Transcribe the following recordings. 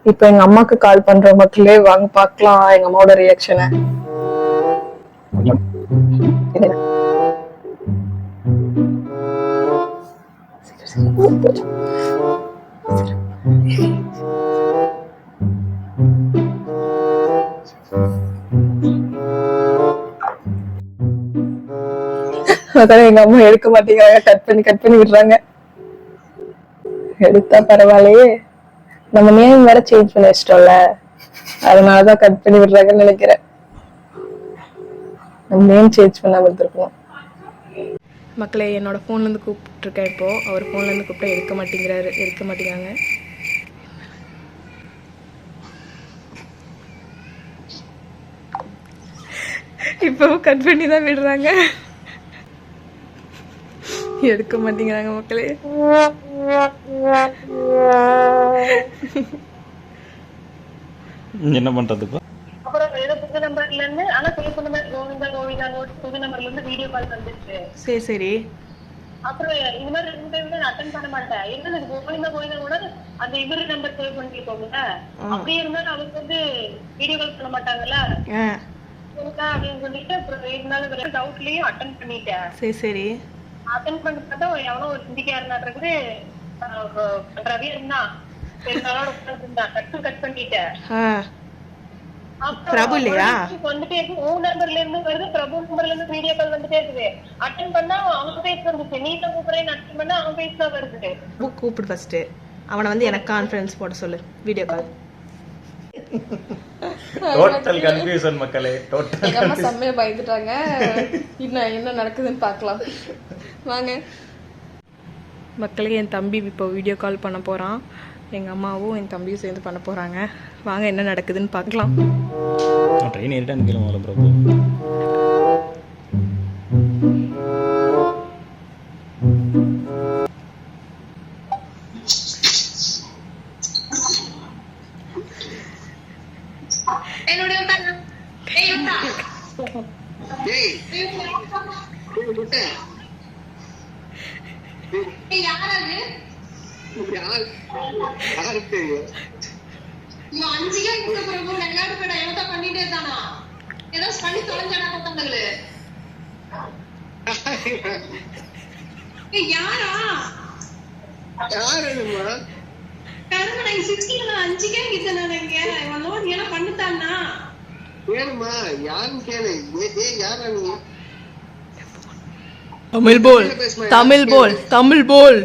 இப்ப எங்க அம்மாக்கு கால் பண்ற மக்களே, வாங்க பாக்கலாம் எங்க அம்மாவோட ரியாக்ஷனை. அதான் எங்க அம்மா எடுக்க மாட்டேங்கிறாங்க, கட் பண்ணி விடுறாங்க. எடுத்தா பரவாயில்லையே, நம்ம நேம் வேற சேஞ்ச் பண்ணி வச்சிட்டோம்ல, அதனாலதான் கட் பண்ணி விடுறாங்கன்னு நினைக்கிறேன். நம்ம நேம் சேஞ்ச் பண்ணாம இருந்திருக்கோம். மக்களே, என்னோட போன்ல இருந்து கூப்பிட்டு இருக்கேன். இப்போ அவர் போன்ல இருந்து கூப்பிட்டா எடுக்க மாட்டேங்கிறாங்க. இப்பவும் கட் பண்ணி தான் விடுறாங்க, எடுக்க மாட்டேங்கிறாங்க மக்களே. என்ன பண்றது இப்போ? அப்புறம் ஏதோ புது நம்பர்ல இருந்து, ஆனா சொன்ன மாதிரி கோவிந்தா புது நம்பர்ல இருந்து வீடியோ கால் வந்துச்சு. சரி. அப்புறம் இந்த மாதிரி 2 டைம் நான் அட்டென்ட் பண்ண மாட்டேன். என்ன கோவிந்தா கூட அந்த இவரு நம்பர் சேவ் பண்ணிருக்கோம்ல, அப்படியே இருந்தாலும் அவருக்கு வந்து வீடியோ கால் பண்ண மாட்டாங்கல்ல அப்படின்னு சொல்லிட்டு, அப்புறம் இருந்தாலும் டவுட்லயும் அட்டென்ட் பண்ணிட்டேன். சரி. அட்டென்ட் பண்ணி பார்த்தா எவனோ ஒரு ஹிந்திக்காரனாட்டு ரவி இருந்தான். கட் பண்ணிட்டேன். பிரபு இல்லையா? வந்துட்டே இருக்கு. உன் நம்பர்ல இருந்து வருது, பிரபு நம்பர்ல இருந்து வீடியோ கால் வந்துட்டே இருக்குது. அட்டென்ட் பண்ணா அவன் பேஸ் வந்துச்சு, நீ தான் கூப்பிடுறேன். அட்டென்ட் பண்ணா அவன் பேஸ் தான் வருது. கூப்பிடு ஃபர்ஸ்ட். அவனை வந்து எனக்கு கான்ஃபரன்ஸ் போட சொல்லு, வீடியோ கால். டோட்டல் கன்ஃபியூஷன் மக்களே, டோட்டல். எங்க அம்மா செம்மையா பயந்துட்டாங்க. என்ன நடக்குதுன்னு பார்க்கலாம் வாங்க மக்களே. என் தம்பி இப்போ வீடியோ கால் பண்ண போறான். எங்க அம்மாவும் என் தம்பியும் சேர்ந்து பண்ண போறாங்க. வாங்க என்ன நடக்குதுன்னு பார்க்கலாம். ட்ரெயின் ஏறிட்டா நிக்கல முதல்ல பிரபு. தமிழ் போல்.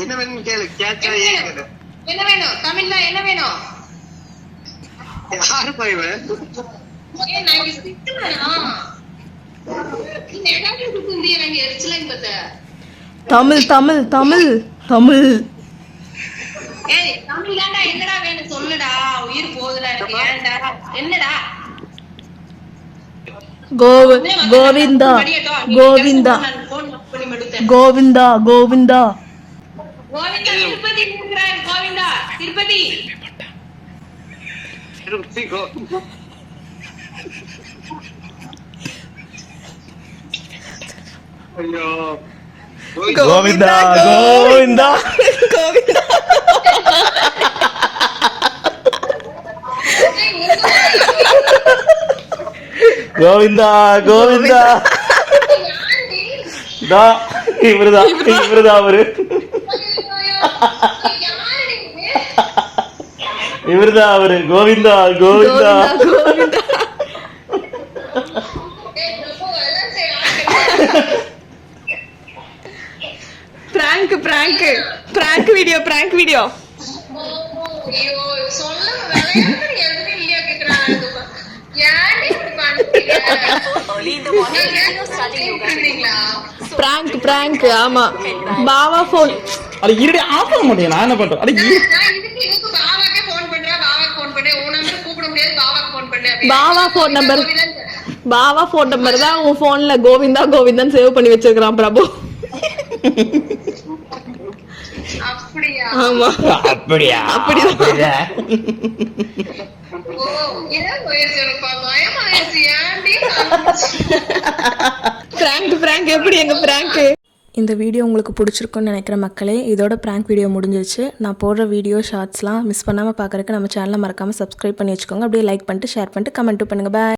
என்ன வேணும் கேளு. என்ன வேணும் தமிழ்ல? என்ன வேணும்? யாரு பாய்வன்? தமிழ். என்னடா வேணும் சொல்லுடா, உயிர் போகுதுடா என்னடா? கோவிந்தா. திருப்பதி. ஐயோ கோவிந்தா. இவருதான் அவரு. கோவிந்தா. Prank video. பிராங்க். ஆமா, பாவா போன். அட இருடி, ஆஃப் பண்ண முடியும். நான் என்ன பண்றேன்? அட பாவாக்கே போன் பண்றேன். உன் நம்பர் கூப்பிட முடியாது. பாவாக்கு ஃபோன் பண்ணு பாவா ஃபோன் நம்பர் பாவா ஃபோன் நம்பர் தான் உன் போன்ல கோவிந்தா கோவிந்தன் சேவ் பண்ணி வச்சிருக்கான் பிரபு. அப்படியா? ஆமா அப்படியா அப்படிதான். ஓ ஏன் வயசு எனக்கு பயமாயிருச்சு ஏன்டி பிராங்க் எப்படி எங்க பிராங்க். இந்த வீடியோ உங்களுக்கு பிடிச்சிருக்குன்னு நினைக்கிற மக்களே, இதோட பிராங்க் வீடியோ முடிஞ்சிருச்சு. நான் போடுற வீடியோ ஷார்ட்ஸ்லாம் மிஸ் பண்ணாமல் பார்க்குறதுக்கு நம்ம சேனலை மறக்காமல் சப்ஸ்கிரைப் பண்ணி வச்சுக்கோங்க. அப்படியே லைக் பண்ணிட்டு ஷேர் பண்ணிட்டு கமெண்ட்டும் பண்ணுங்கள். பாய்.